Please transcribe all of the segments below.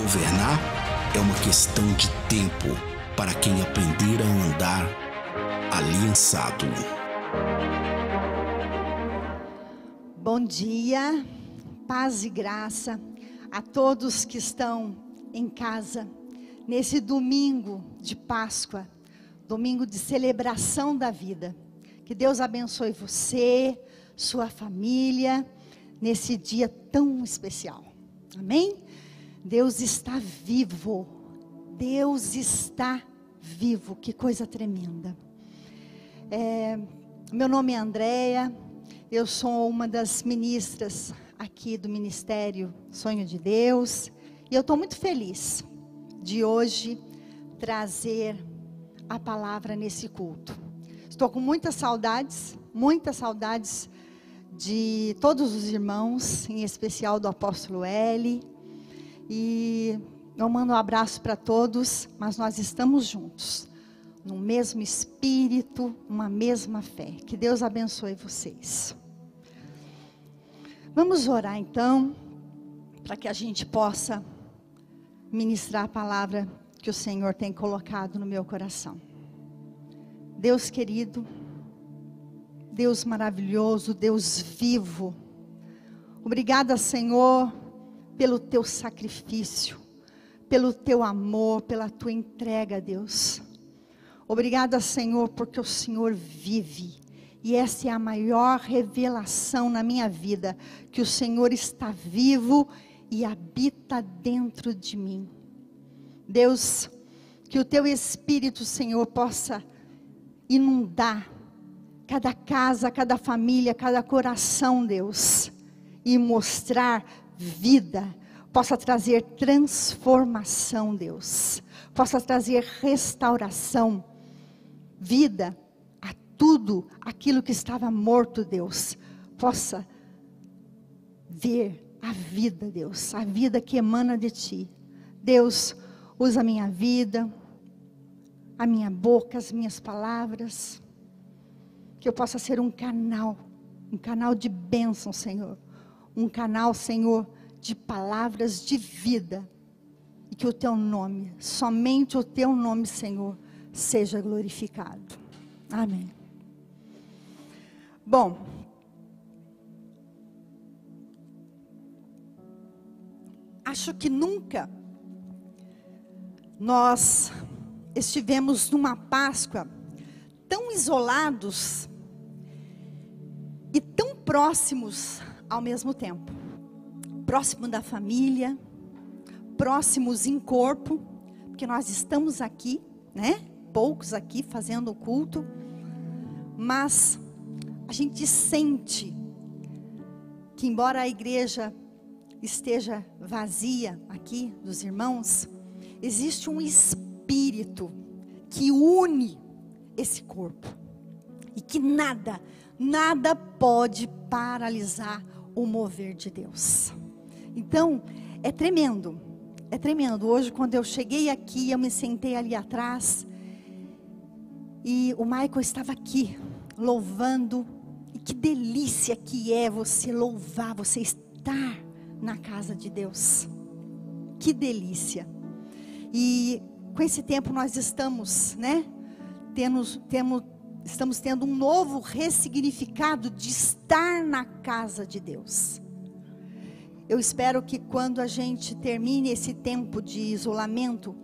Governar é uma questão de tempo para quem aprender a andar aliançado. Bom dia, paz e graça a todos que estão em casa nesse domingo de Páscoa, domingo de celebração da vida. Que Deus abençoe você, sua família, nesse dia tão especial. Amém? Deus está vivo. Deus está vivo. Que coisa tremenda. Meu nome é Andréia. Eu sou uma das ministras aqui do Ministério Sonho de Deus. E eu estou muito feliz de hoje trazer a palavra nesse culto. Estou com muitas saudades de todos os irmãos, em especial do apóstolo Eli. E eu mando um abraço para todos, mas nós estamos juntos, no mesmo espírito, uma mesma fé. Que Deus abençoe vocês. Vamos orar então, para que a gente possa ministrar a palavra que o Senhor tem colocado no meu coração. Deus querido, Deus maravilhoso, Deus vivo, obrigada, Senhor, pelo teu sacrifício, pelo teu amor, pela tua entrega, Deus. Obrigada, Senhor, porque o Senhor vive. E essa é a maior revelação na minha vida, que o Senhor está vivo e habita dentro de mim. Deus, que o teu Espírito, Senhor, possa inundar cada casa, cada família, cada coração, Deus, e mostrar vida, possa trazer transformação, Deus, possa trazer restauração, vida a tudo aquilo que estava morto, Deus, possa ver a vida, Deus, a vida que emana de Ti. Deus, usa a minha vida, a minha boca, as minhas palavras, que eu possa ser um canal de bênção, Senhor, um canal, Senhor, de palavras de vida, e que o teu nome, somente o teu nome, Senhor, seja glorificado. Amém. Bom, acho que nunca nós estivemos numa Páscoa tão isolados e tão próximos ao mesmo tempo. Próximo da família, próximos em corpo, porque nós estamos aqui, né? Poucos aqui fazendo o culto, mas a gente sente que, embora a igreja esteja vazia aqui dos irmãos, existe um espírito que une esse corpo, e que nada pode paralisar o mover de Deus. Então, é tremendo. Hoje, quando eu cheguei aqui, eu me sentei ali atrás, e o Michael estava aqui, louvando, e que delícia que é você louvar, você estar na casa de Deus. Que delícia. E com esse tempo nós estamos, né, estamos tendo um novo ressignificado de estar na casa de Deus. Eu espero que quando a gente termine esse tempo de isolamento,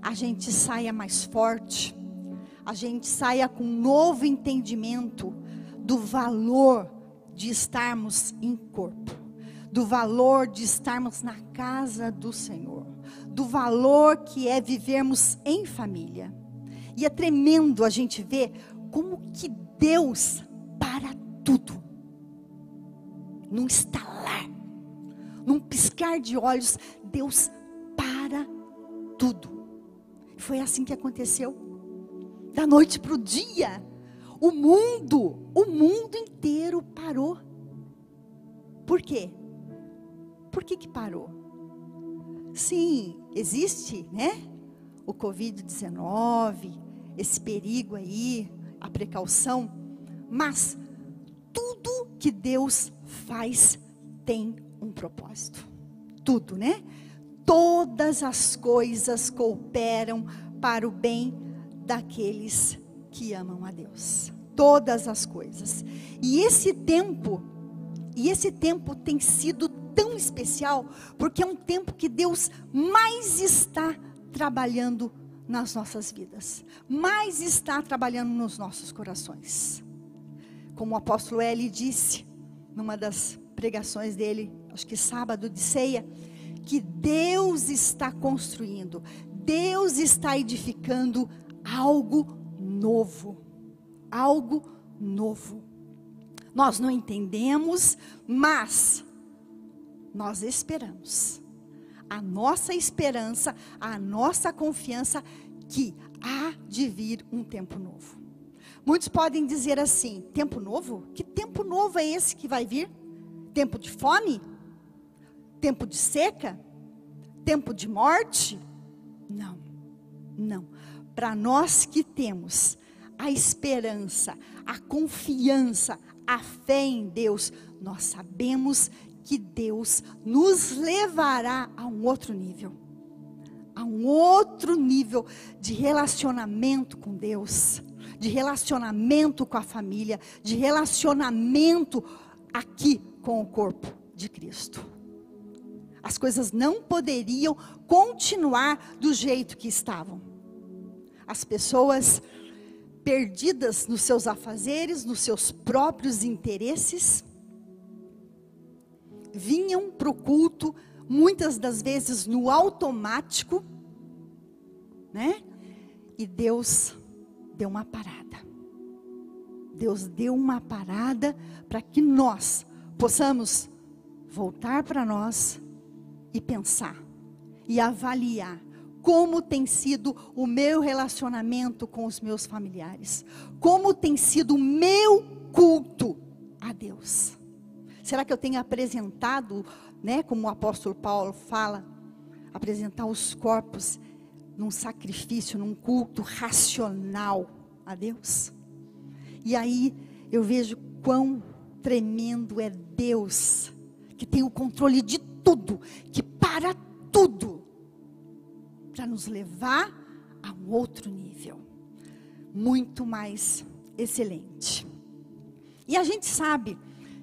a gente saia mais forte, a gente saia com um novo entendimento do valor de estarmos em corpo, do valor de estarmos na casa do Senhor, do valor que é vivermos em família. E é tremendo a gente ver como que Deus para tudo, num estalar, num piscar de olhos, Deus para tudo. Foi assim que aconteceu, da noite para o dia. O mundo inteiro parou. Por quê? Por que parou? Sim, existe, né, o Covid-19, esse perigo aí, a precaução, mas tudo que Deus faz tem um propósito. Tudo, né? todas as coisas cooperam para o bem daqueles que amam a Deus. Todas as coisas. E esse tempo tem sido tão especial, porque é um tempo que Deus mais está trabalhando nas nossas vidas, mais está trabalhando nos nossos corações. Como o apóstolo Eli disse, numa das pregações dele, acho que sábado de ceia, que Deus está construindo, Deus está edificando algo novo, algo novo. Nós não entendemos, mas nós esperamos. A nossa esperança, a nossa confiança que há de vir um tempo novo. Muitos podem dizer assim: tempo novo? Que tempo novo é esse que vai vir? Tempo de fome? Tempo de seca? Tempo de morte? Não, não. Para nós que temos a esperança, a confiança, a fé em Deus, nós sabemos que Deus nos levará a um outro nível. A um outro nível de relacionamento com Deus, de relacionamento com a família, de relacionamento aqui com o corpo de Cristo. As coisas não poderiam continuar do jeito que estavam. As pessoas perdidas nos seus afazeres, nos seus próprios interesses, vinham para o culto, muitas das vezes no automático, né? E Deus deu uma parada. Deus deu uma parada para que nós possamos voltar para nós e pensar e avaliar como tem sido o meu relacionamento com os meus familiares, como tem sido o meu culto a Deus. Será que eu tenho apresentado, né, como o apóstolo Paulo fala, apresentar os corpos num sacrifício, num culto racional a Deus? E aí eu vejo quão tremendo é Deus, que tem o controle de tudo, que para tudo, para nos levar a um outro nível, muito mais excelente. E a gente sabe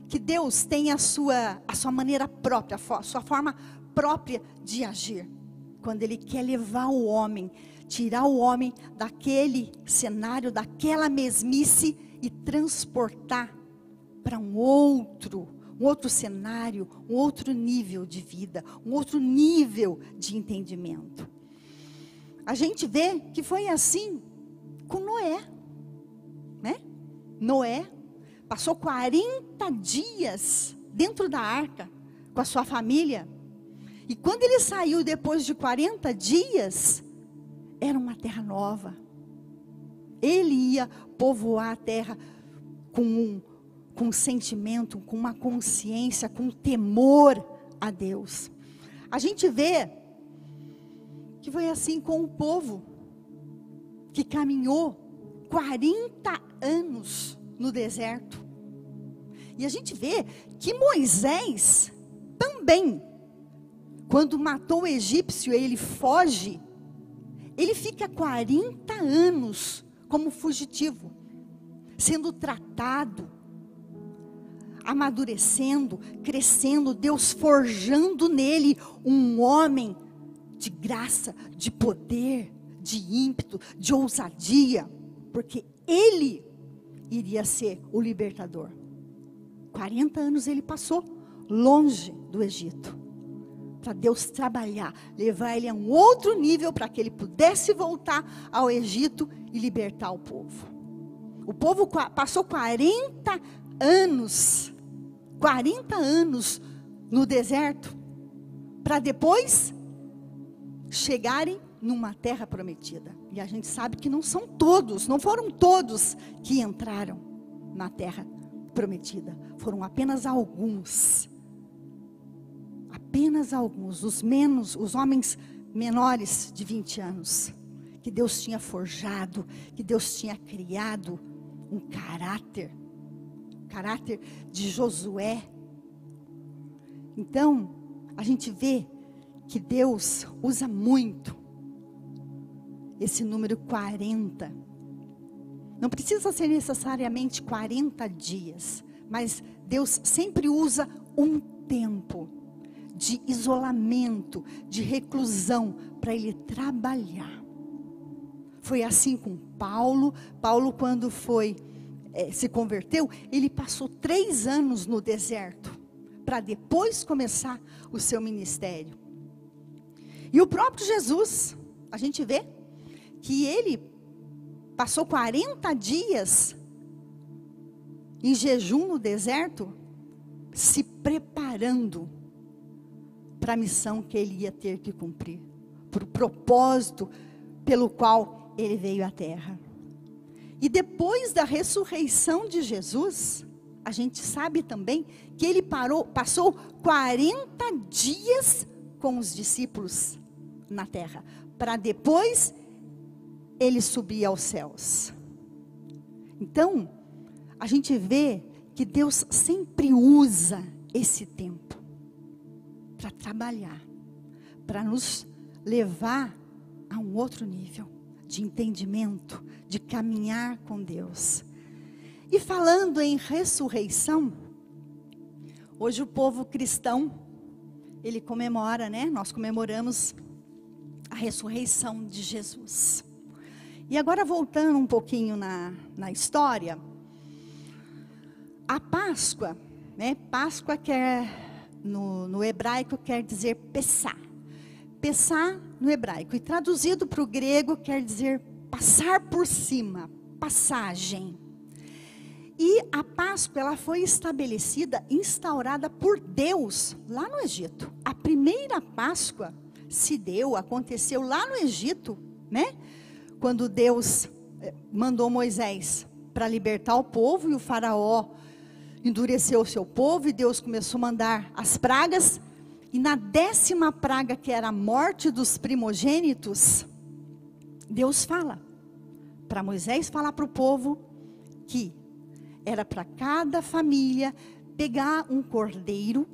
que Deus tem a sua maneira própria, a sua forma própria de agir. Quando Ele quer levar o homem, tirar o homem daquele cenário, daquela mesmice e transportar para um outro cenário, um outro nível de vida, um outro nível de entendimento. A gente vê que foi assim com Noé, né? Noé passou 40 dias dentro da arca com a sua família. E quando ele saiu depois de 40 dias, era uma terra nova. Ele ia povoar a terra com um sentimento, com uma consciência, com temor a Deus. A gente vê que foi assim com o povo que caminhou 40 anos no deserto. E a gente vê que Moisés também, quando matou o egípcio, ele foge, ele fica 40 anos como fugitivo, sendo tratado, amadurecendo, crescendo, Deus forjando nele um homem de graça, de poder, de ímpeto, de ousadia, porque ele iria ser o libertador. 40 anos ele passou longe do Egito, para Deus trabalhar, levar ele a um outro nível, para que ele pudesse voltar ao Egito e libertar o povo. O povo passou 40 anos no deserto, para depois chegarem numa terra prometida. E a gente sabe que não foram todos que entraram na terra prometida. Foram apenas alguns. Apenas alguns, os homens menores de 20 anos, que Deus tinha forjado, que Deus tinha criado um caráter de Josué. Então, a gente vê que Deus usa muito esse número 40. Não precisa ser necessariamente 40 dias, mas Deus sempre usa um tempo de isolamento, de reclusão, para Ele trabalhar. Foi assim com Paulo. Paulo, quando se converteu, ele passou 3 anos no deserto, para depois começar o seu ministério. E o próprio Jesus, a gente vê que ele passou 40 dias em jejum no deserto, se preparando para a missão que ele ia ter que cumprir, para o propósito pelo qual ele veio à terra. E depois da ressurreição de Jesus, a gente sabe também que ele passou 40 dias com os discípulos na terra, para depois ele subir aos céus. Então, a gente vê que Deus sempre usa esse tempo para trabalhar, para nos levar a um outro nível de entendimento, de caminhar com Deus. E falando em ressurreição, hoje o povo cristão, ele comemora, né? Nós comemoramos a ressurreição de Jesus. E agora voltando um pouquinho na história, a Páscoa, né? Páscoa no hebraico quer dizer Pessá. Pessá no hebraico, e traduzido para o grego quer dizer passar por cima, passagem. E a Páscoa, ela foi estabelecida, instaurada por Deus lá no Egito. A primeira Páscoa aconteceu lá no Egito, né? Quando Deus mandou Moisés para libertar o povo, e o faraó endureceu o seu povo, e Deus começou a mandar as pragas. E na 10ª praga, que era a morte dos primogênitos, Deus fala para Moisés falar para o povo que era para cada família pegar um cordeiro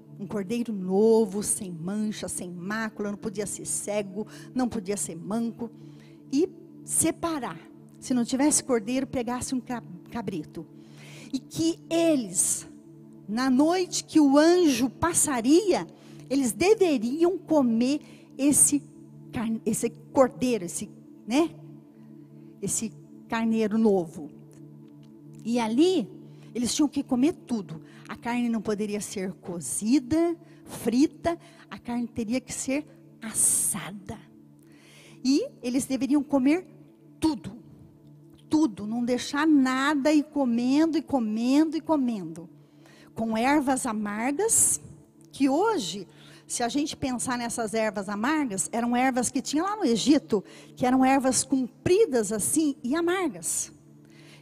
novo, sem mancha, sem mácula, não podia ser cego, não podia ser manco, e separar. Se não tivesse cordeiro, pegasse um cabrito. E que eles, na noite que o anjo passaria, eles deveriam comer esse cordeiro, esse carneiro novo. E ali, eles tinham que comer tudo. A carne não poderia ser cozida, frita, a carne teria que ser assada. E eles deveriam comer tudo, não deixar nada, e comendo, com ervas amargas, que hoje, se a gente pensar nessas ervas amargas, eram ervas que tinha lá no Egito, que eram ervas compridas assim e amargas.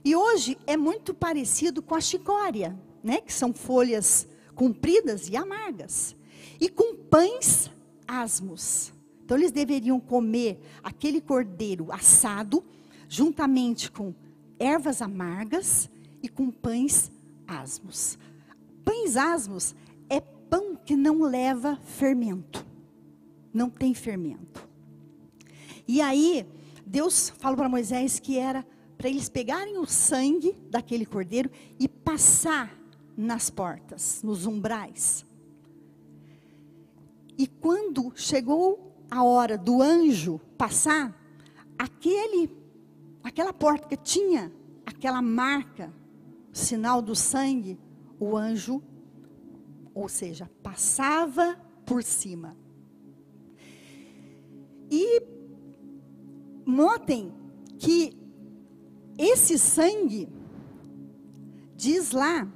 E hoje é muito parecido com a chicória, né? Que são folhas compridas e amargas. E com pães asmos. Então eles deveriam comer aquele cordeiro assado, juntamente com ervas amargas e com pães asmos. Pães asmos é pão que não leva fermento. Não tem fermento. E aí, Deus falou para Moisés que era para eles pegarem o sangue daquele cordeiro e passar nas portas, nos umbrais. E quando chegou a hora do anjo passar, aquela porta que tinha aquela marca, sinal do sangue, o anjo, ou seja, passava por cima. E notem que esse sangue, diz lá,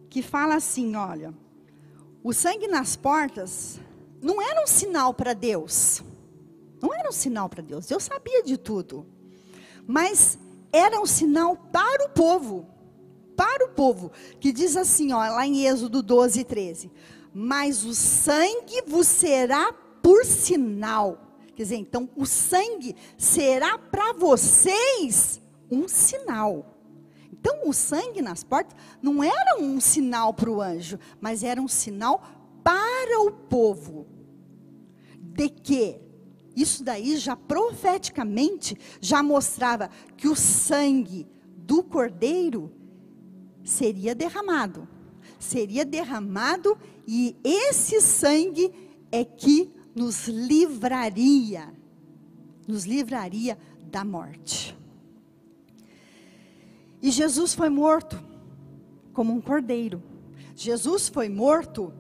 que fala assim, olha, o sangue nas portas não era um sinal para Deus. Não era um sinal para Deus. Deus sabia de tudo. Mas era um sinal para o povo. Para o povo. Que diz assim, ó, lá em Êxodo 12, 13. Mas o sangue vos será por sinal. Quer dizer, então o sangue será para vocês um sinal. Então o sangue nas portas não era um sinal para o anjo, mas era um sinal para o povo. de que isso daí já profeticamente já mostrava que o sangue do cordeiro seria derramado. Seria derramado e esse sangue é que nos livraria da morte. E Jesus foi morto como um cordeiro. Jesus foi morto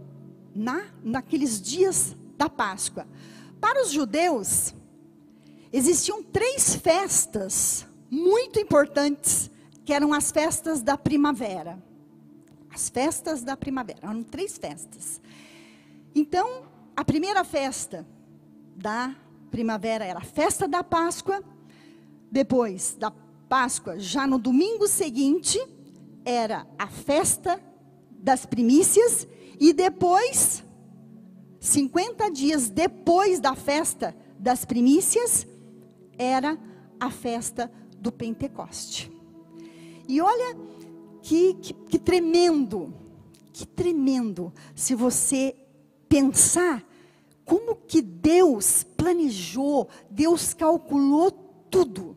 naqueles dias da Páscoa. Para os judeus, existiam 3 festas muito importantes, que eram as festas da primavera. As festas da primavera, eram 3 festas. Então, a primeira festa da primavera era a festa da Páscoa. Depois da Páscoa, já no domingo seguinte, era a festa das primícias. E depois, 50 dias depois da festa das primícias, era a festa do Pentecoste. E olha que tremendo, se você pensar como que Deus planejou, Deus calculou tudo.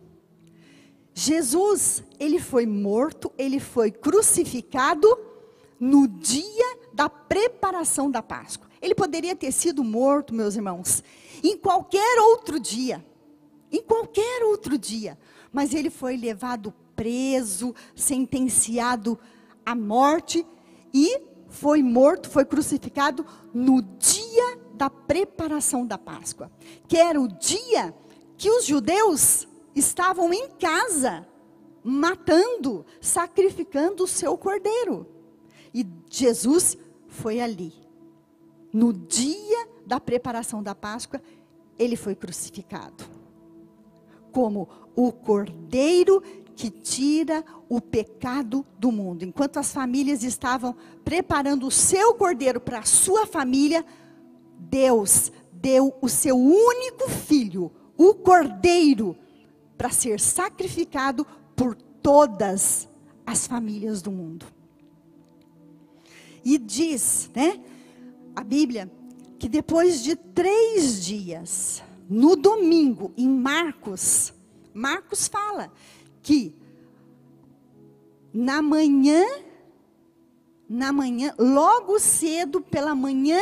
Jesus, ele foi morto, ele foi crucificado no dia da preparação da Páscoa. Ele poderia ter sido morto, meus irmãos, em qualquer outro dia, mas ele foi levado preso, sentenciado à morte e foi morto, foi crucificado no dia da preparação da Páscoa, que era o dia que os judeus estavam em casa, matando, sacrificando o seu cordeiro. E Jesus foi ali, no dia da preparação da Páscoa, ele foi crucificado, como o cordeiro que tira o pecado do mundo. Enquanto as famílias estavam preparando o seu cordeiro para a sua família, Deus deu o seu único filho, o cordeiro, para ser sacrificado por todas as famílias do mundo. E diz, a Bíblia, que depois de 3 dias, no domingo, em Marcos fala que na manhã, logo cedo, pela manhã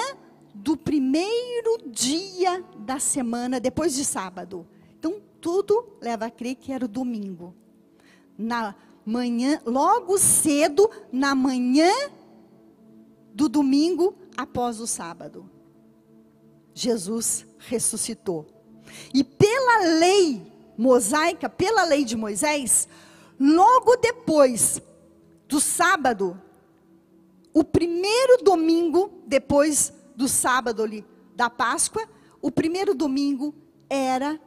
do primeiro dia da semana, depois de sábado. Então, tudo leva a crer que era o domingo. Na manhã, logo cedo, na manhã do domingo, após o sábado, Jesus ressuscitou. E pela lei mosaica, pela lei de Moisés, logo depois do sábado, o primeiro domingo, depois do sábado ali, da Páscoa, o primeiro domingo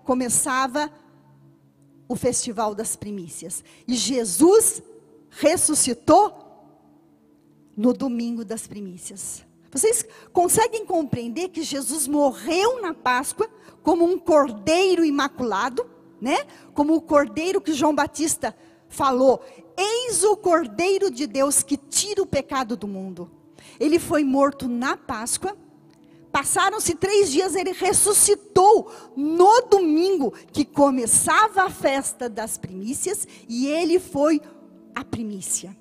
começava o festival das primícias. E Jesus ressuscitou no domingo das primícias. Vocês conseguem compreender que Jesus morreu na Páscoa como um cordeiro imaculado, Como o cordeiro que João Batista falou: eis o cordeiro de Deus que tira o pecado do mundo. Ele foi morto na Páscoa. Passaram-se 3 dias, ele ressuscitou no domingo, que começava a festa das primícias, e ele foi a primícia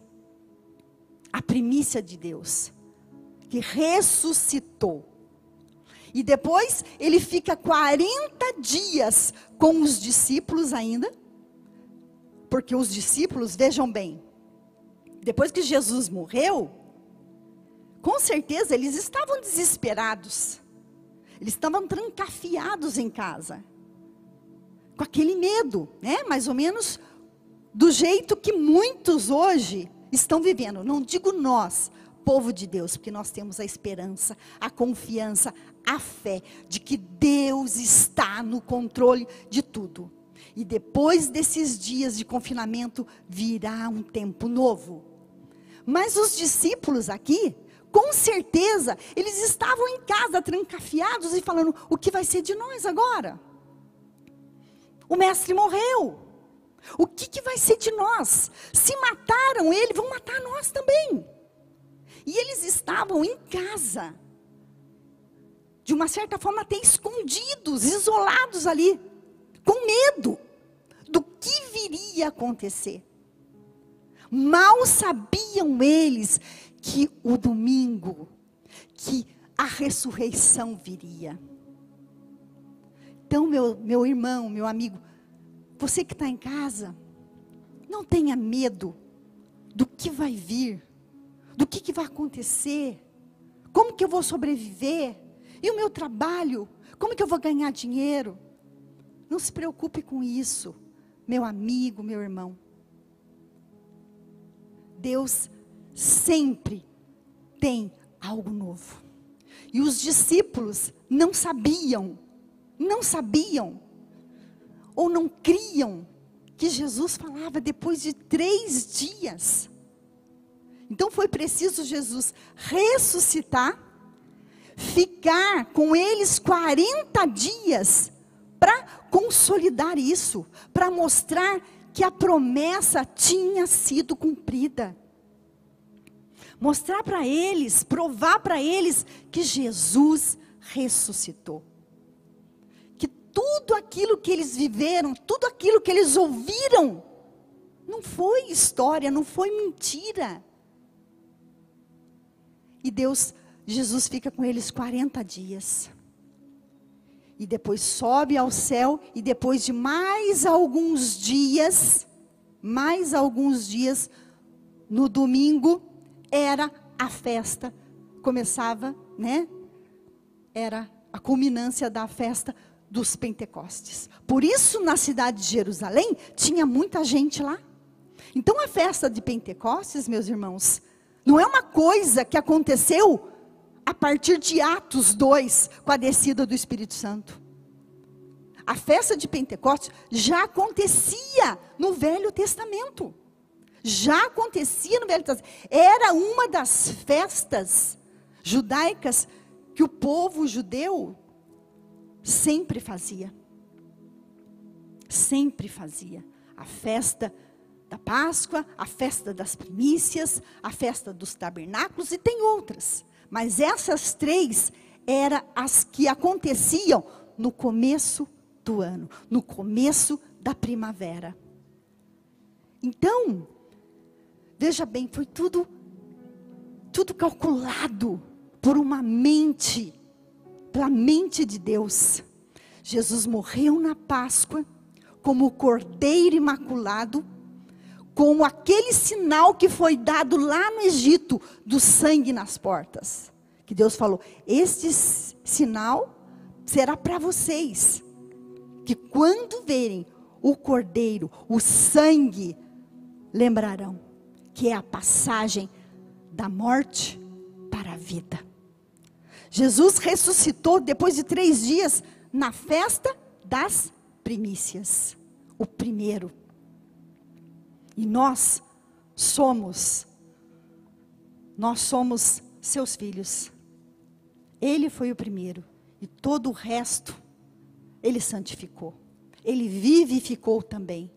de Deus, que ressuscitou. E depois ele fica 40 dias com os discípulos ainda, porque os discípulos, vejam bem, depois que Jesus morreu, com certeza eles estavam desesperados, eles estavam trancafiados em casa, com aquele medo, mais ou menos do jeito que muitos hoje estão vivendo. Não digo nós, povo de Deus, porque nós temos a esperança, a confiança, a fé de que Deus está no controle de tudo. E depois desses dias de confinamento, virá um tempo novo. Mas os discípulos aqui, com certeza, eles estavam em casa, trancafiados e falando: o que vai ser de nós agora? O mestre morreu. O que vai ser de nós? Se mataram ele, vão matar nós também. E eles estavam em casa, de uma certa forma, até escondidos, isolados ali, com medo do que viria a acontecer. Mal sabiam eles que o domingo, que a ressurreição viria. Então, meu irmão, meu amigo, você que está em casa, não tenha medo do que vai vir, do que vai acontecer, como que eu vou sobreviver, e o meu trabalho, como que eu vou ganhar dinheiro. Não se preocupe com isso, meu amigo, meu irmão. Deus sempre tem algo novo. E os discípulos não sabiam, ou não criam, que Jesus falava depois de 3 dias. Então foi preciso Jesus ressuscitar, ficar com eles 40 dias, para consolidar isso, para mostrar que a promessa tinha sido cumprida. Mostrar para eles, provar para eles que Jesus ressuscitou. Que tudo aquilo que eles viveram, tudo aquilo que eles ouviram, não foi história, não foi mentira. E Jesus fica com eles 40 dias. E depois sobe ao céu, e depois de mais alguns dias, no domingo, era a festa, começava, né? Era a culminância da festa dos Pentecostes. Por isso, na cidade de Jerusalém, tinha muita gente lá. Então, a festa de Pentecostes, meus irmãos, não é uma coisa que aconteceu a partir de Atos 2, com a descida do Espírito Santo. A festa de Pentecostes já acontecia no Velho Testamento. Já acontecia no Velho Testamento. Era uma das festas judaicas que o povo judeu sempre fazia. Sempre fazia. A festa da Páscoa, a festa das primícias, a festa dos tabernáculos, e tem outras. Mas essas 3 eram as que aconteciam no começo do ano, no começo da primavera. Então, veja bem, foi tudo calculado por uma mente, pela mente de Deus. Jesus morreu na Páscoa, como o Cordeiro Imaculado, como aquele sinal que foi dado lá no Egito, do sangue nas portas. Que Deus falou, este sinal será para vocês, que quando verem o Cordeiro, o sangue, lembrarão que é a passagem da morte para a vida. Jesus ressuscitou depois de 3 dias, na festa das primícias, o primeiro. E nós somos seus filhos. Ele foi o primeiro. E todo o resto, Ele santificou. Ele vivificou também.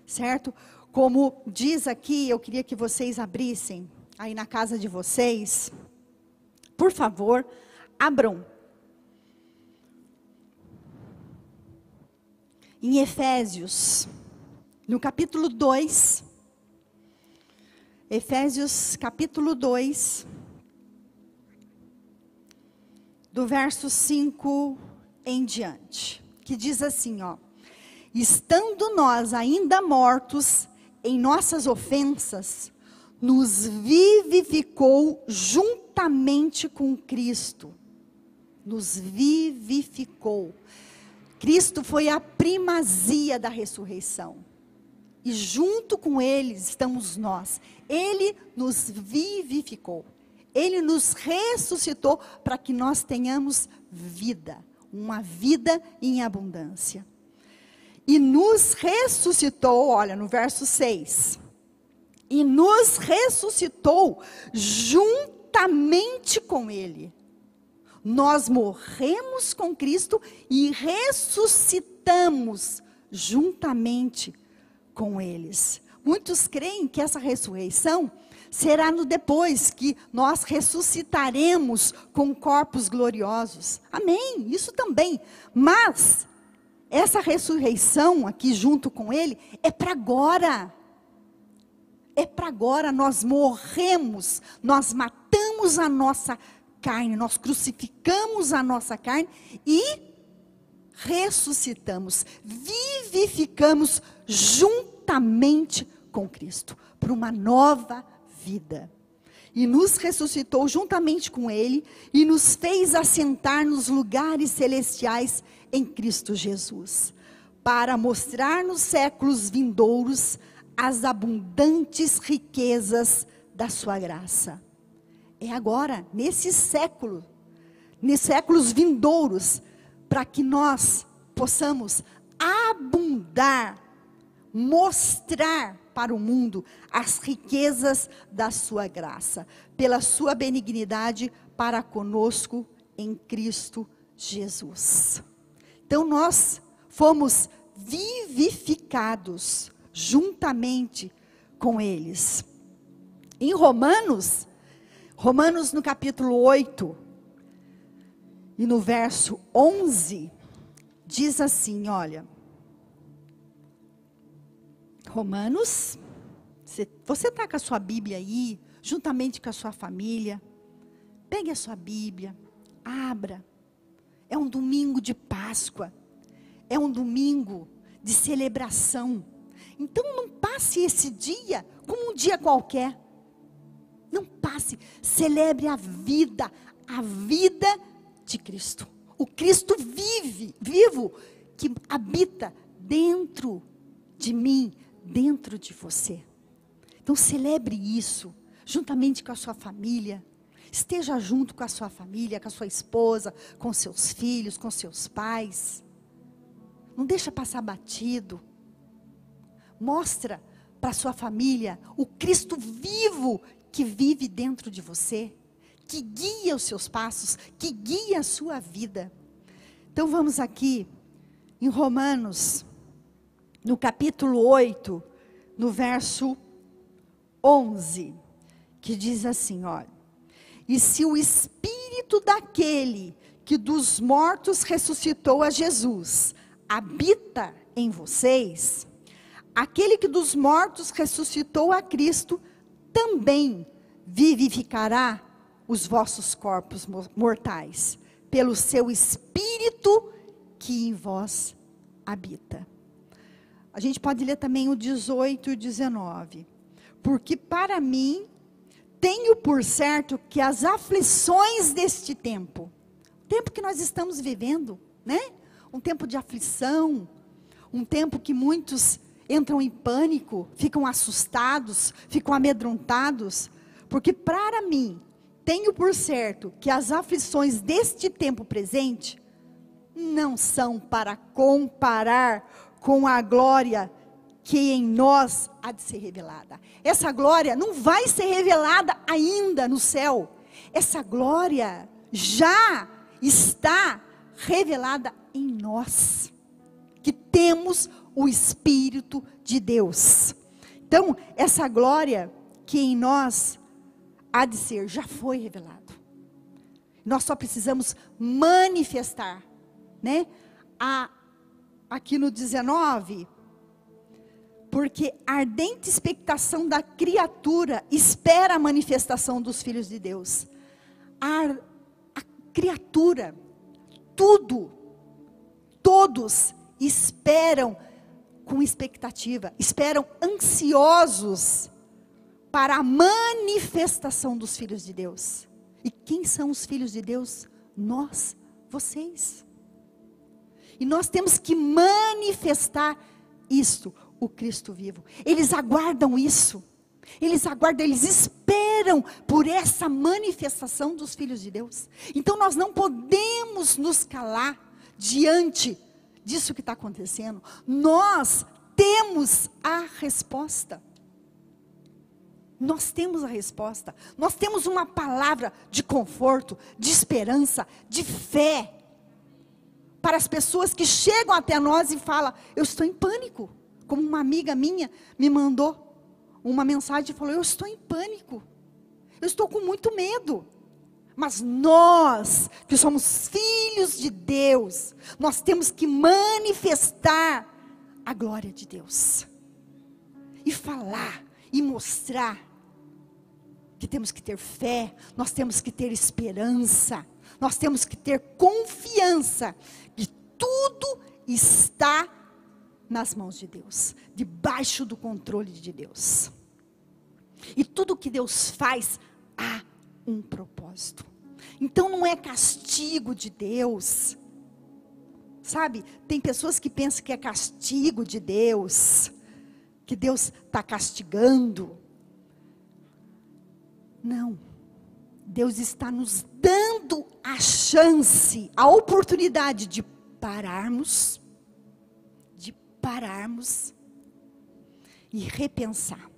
Certo? Como diz aqui, eu queria que vocês abrissem, aí na casa de vocês. Por favor, abram. Em Efésios, no capítulo 2, Efésios capítulo 2, do verso 5 em diante, que diz assim, ó: estando nós ainda mortos em nossas ofensas, nos vivificou juntamente com Cristo. Nos vivificou. Cristo foi a primazia da ressurreição. E junto com Ele estamos nós. Ele nos vivificou. Ele nos ressuscitou para que nós tenhamos vida. Uma vida em abundância. E nos ressuscitou, olha, no verso 6. E nos ressuscitou juntamente com Ele. Nós morremos com Cristo e ressuscitamos juntamente com eles. Muitos creem que essa ressurreição Será no depois que nós ressuscitaremos com corpos gloriosos. Amém, isso também. Mas essa ressurreição aqui junto com Ele é para agora. É para agora. Nós morremos, nós matamos a nossa carne, nós crucificamos a nossa carne e ressuscitamos, vivificamos juntamente com Cristo, para uma nova vida. E nos ressuscitou juntamente com Ele e nos fez assentar nos lugares celestiais em Cristo Jesus, para mostrar nos séculos vindouros as abundantes riquezas da sua graça. É agora, nesses séculos vindouros, para que nós possamos abundar, mostrar para o mundo as riquezas da sua graça, pela sua benignidade para conosco em Cristo Jesus. Então nós fomos vivificados juntamente com eles. Em Romanos no capítulo 8 e no verso 11, diz assim, olha, Romanos, você está com a sua Bíblia aí, juntamente com a sua família, pegue a sua Bíblia, abra, é um domingo de Páscoa, é um domingo de celebração, então não passe esse dia como um dia qualquer, não passe, celebre a vida de Cristo, o Cristo vivo, que habita dentro de mim, dentro de você. Então celebre isso, juntamente com a sua família, esteja junto com a sua família, com a sua esposa, com seus filhos, com seus pais, não deixa passar batido, mostra para a sua família o Cristo vivo que vive dentro de você, que guia os seus passos, que guia a sua vida. Então vamos aqui, em Romanos, no capítulo 8, no verso 11, que diz assim, olha, e se o Espírito daquele que dos mortos ressuscitou a Jesus, habita em vocês, aquele que dos mortos ressuscitou a Cristo, também vivificará os vossos corpos mortais, pelo seu Espírito que em vós habita. A gente pode ler também o 18 e o 19. Porque para mim, tenho por certo que as aflições deste tempo, o tempo que nós estamos vivendo, né? Um tempo de aflição, um tempo que muitos entram em pânico, ficam assustados, ficam amedrontados, porque para mim, tenho por certo que as aflições deste tempo presente não são para comparar com a glória que em nós há de ser revelada. Essa glória não vai ser revelada ainda no céu. Essa glória já está revelada em nós, que temos o Espírito de Deus. Então, essa glória que em nós há de ser, já foi revelado. Nós só precisamos manifestar, né? Aqui no 19, porque a ardente expectação da criatura espera a manifestação dos filhos de Deus. A criatura, todos esperam com expectativa, esperam ansiosos para a manifestação dos filhos de Deus. E quem são os filhos de Deus? Nós, vocês. E nós temos que manifestar isto, o Cristo vivo. Eles aguardam isso. Eles aguardam, eles esperam por essa manifestação dos filhos de Deus. Então nós não podemos nos calar diante disso que está acontecendo. Nós temos a resposta. Nós temos a resposta. Nós temos uma palavra de conforto, de esperança, de fé. Para as pessoas que chegam até nós e falam, eu estou em pânico. Como uma amiga minha me mandou uma mensagem e falou: eu estou em pânico, eu estou com muito medo. Mas nós, que somos filhos de Deus, nós temos que manifestar a glória de Deus. E falar, e mostrar que temos que ter fé, nós temos que ter esperança, nós temos que ter confiança que tudo está nas mãos de Deus, debaixo do controle de Deus. E tudo que Deus faz, há um propósito. Então não é castigo de Deus. Sabe, tem pessoas que pensam que é castigo de Deus, que Deus está castigando. Não. Deus está nos dando a chance, a oportunidade de pararmos e repensar,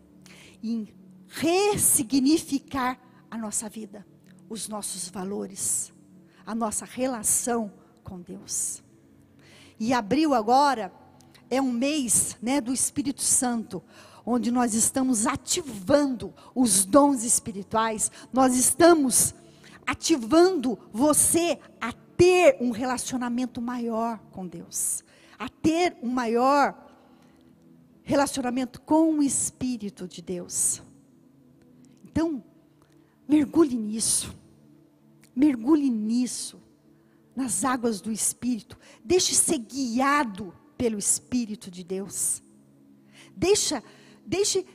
e ressignificar a nossa vida, os nossos valores, a nossa relação com Deus. E abril agora é um mês, né, do Espírito Santo, onde nós estamos ativando os dons espirituais, nós estamos ativando você a ter um relacionamento maior com Deus, a ter um maior relacionamento com o Espírito de Deus. Então, mergulhe nisso, nas águas do Espírito, deixe ser guiado pelo Espírito de Deus, deixe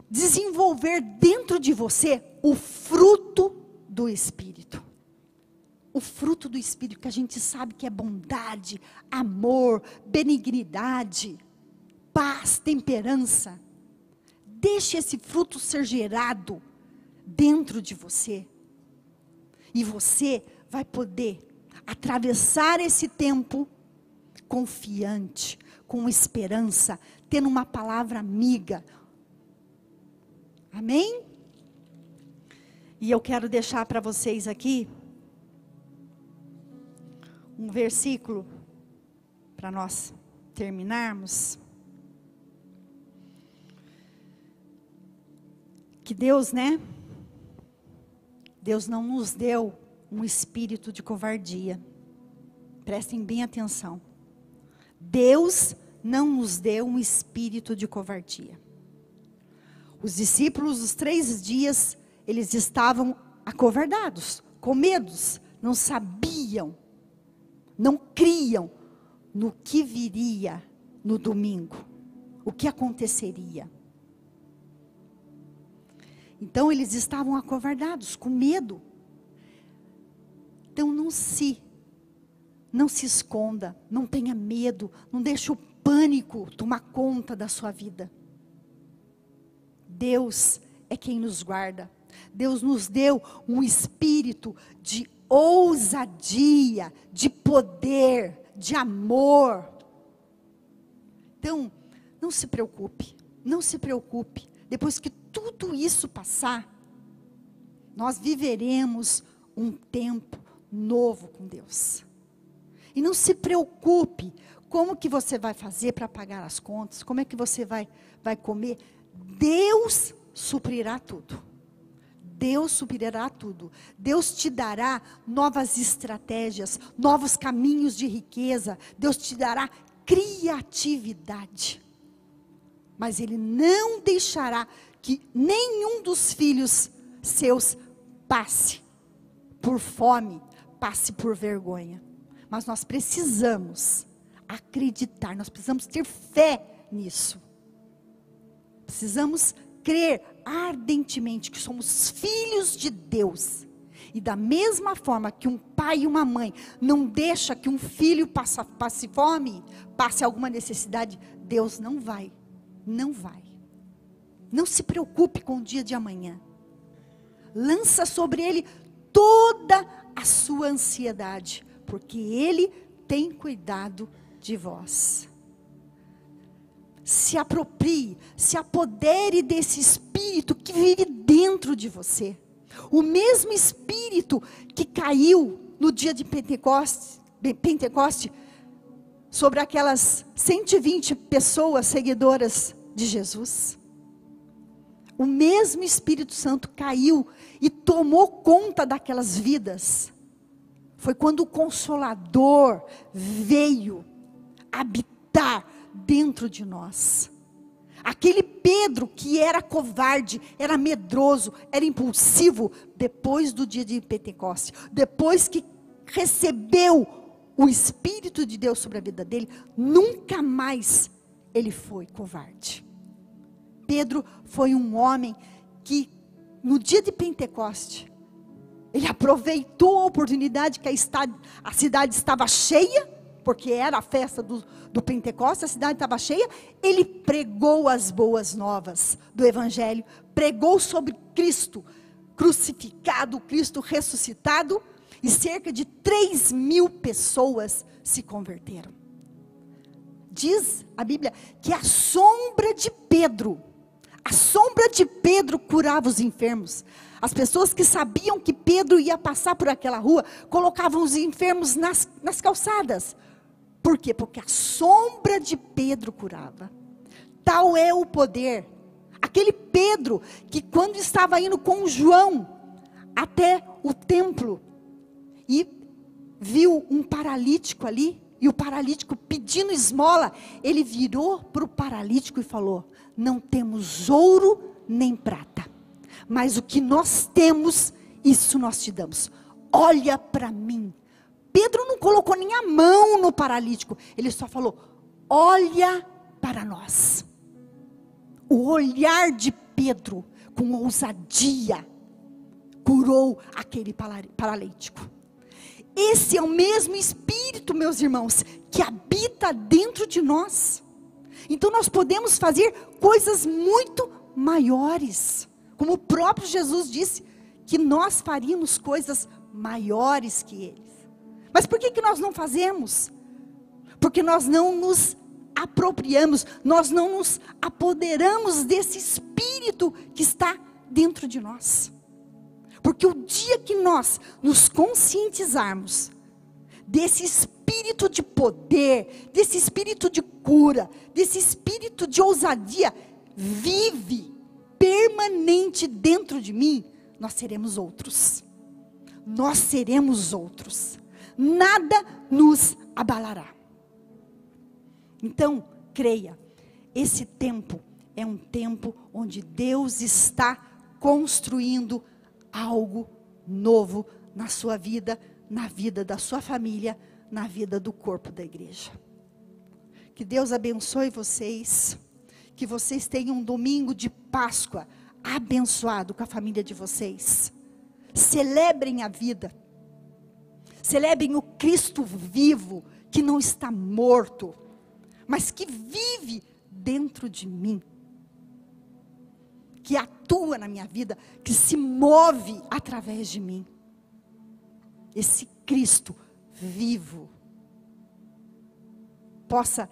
desenvolver dentro de você o fruto do Espírito. O fruto do Espírito, que a gente sabe que é bondade, amor, benignidade, paz, temperança. Deixe esse fruto ser gerado dentro de você. E você vai poder atravessar esse tempo confiante, com esperança, tendo uma palavra amiga. Amém? E eu quero deixar para vocês aqui um versículo para nós terminarmos. Que Deus, né? Deus não nos deu um espírito de covardia. Prestem bem atenção. Deus não nos deu um espírito de covardia. Os discípulos, os 3 dias, eles estavam acovardados, com medos, não sabiam, não criam no que viria no domingo, o que aconteceria. Então eles estavam acovardados, com medo. Então não se esconda, não tenha medo, não deixe o pânico tomar conta da sua vida. Deus é quem nos guarda. Deus nos deu um espírito de ousadia, de poder, de amor. Então, não se preocupe. Depois que tudo isso passar, nós viveremos um tempo novo com Deus. E não se preocupe, como que você vai fazer para pagar as contas, como é que você vai comer. Deus suprirá tudo. Deus te dará novas estratégias, novos caminhos de riqueza. Deus te dará criatividade. Mas Ele não deixará que nenhum dos filhos seus passe por fome, passe por vergonha. Mas nós precisamos acreditar, nós precisamos ter fé nisso. Precisamos crer ardentemente que somos filhos de Deus. E da mesma forma que um pai e uma mãe não deixa que um filho passe fome, passe alguma necessidade, Deus não vai. Não se preocupe com o dia de amanhã. Lança sobre Ele toda a sua ansiedade, porque Ele tem cuidado de vós. Se aproprie, se apodere desse Espírito que vive dentro de você. O mesmo Espírito que caiu no dia de Pentecoste sobre aquelas 120 pessoas seguidoras de Jesus. o mesmo Espírito Santo caiu e tomou conta daquelas vidas, foi quando o Consolador veio habitar dentro de nós. Aquele Pedro que era covarde, era medroso, era impulsivo, depois do dia de Pentecostes, depois que recebeu o Espírito de Deus sobre a vida dele, nunca mais ele foi covarde. Pedro foi um homem que, no dia de Pentecostes, ele aproveitou a oportunidade que a cidade estava cheia, porque era a festa do Pentecostes, a cidade estava cheia. Ele pregou as boas novas do Evangelho, pregou sobre Cristo crucificado, Cristo ressuscitado, e cerca de 3.000 pessoas se converteram. Diz a Bíblia que a sombra de Pedro curava os enfermos. As pessoas que sabiam que Pedro ia passar por aquela rua, colocavam os enfermos nas calçadas. Por quê? Porque a sombra de Pedro curava. Tal é o poder. Aquele Pedro que, quando estava indo com João até o templo e viu um paralítico ali, e o paralítico pedindo esmola, ele virou para o paralítico e falou: não temos ouro nem prata, mas o que nós temos, isso nós te damos. Olha para mim. Pedro não colocou nem a mão no paralítico, ele só falou: olha para nós. O olhar de Pedro, com ousadia, curou aquele paralítico. Esse é o mesmo Espírito, meus irmãos, que habita dentro de nós. Então nós podemos fazer coisas muito maiores, como o próprio Jesus disse, que nós faríamos coisas maiores que eles. Mas por que nós não fazemos? Porque nós não nos apropriamos, nós não nos apoderamos desse Espírito que está dentro de nós. Porque o dia que nós nos conscientizarmos desse Espírito de poder, desse Espírito de cura, desse Espírito de ousadia, vive permanente dentro de mim, nós seremos outros. Nós seremos outros. Nada nos abalará. Então, creia, esse tempo é um tempo onde Deus está construindo algo novo na sua vida, na vida da sua família, na vida do corpo da igreja. Que Deus abençoe vocês, que vocês tenham um domingo de Páscoa abençoado com a família de vocês. Celebrem a vida, celebrem o Cristo vivo, que não está morto, mas que vive dentro de mim, que atua na minha vida, que se move através de mim. Esse Cristo vivo possa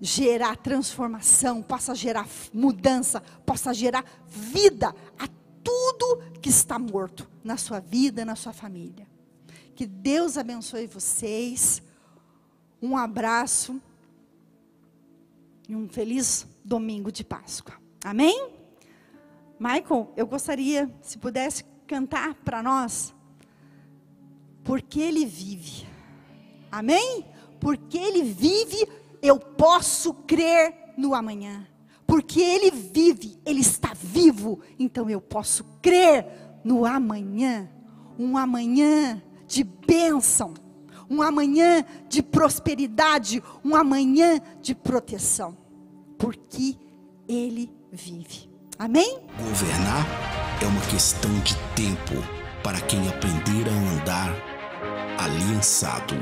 gerar transformação, possa gerar mudança, possa gerar vida a tudo que está morto na sua vida, na sua família. Que Deus abençoe vocês. Um abraço e um feliz domingo de Páscoa. Amém? Michael, eu gostaria, se pudesse cantar para nós, porque Ele vive. Amém? Porque Ele vive, eu posso crer no amanhã. Porque Ele vive, Ele está vivo, então eu posso crer no amanhã. Um amanhã de bênção, um amanhã de prosperidade, um amanhã de proteção. Porque Ele vive. Amém? Governar é uma questão de tempo para quem aprender a andar aliançado.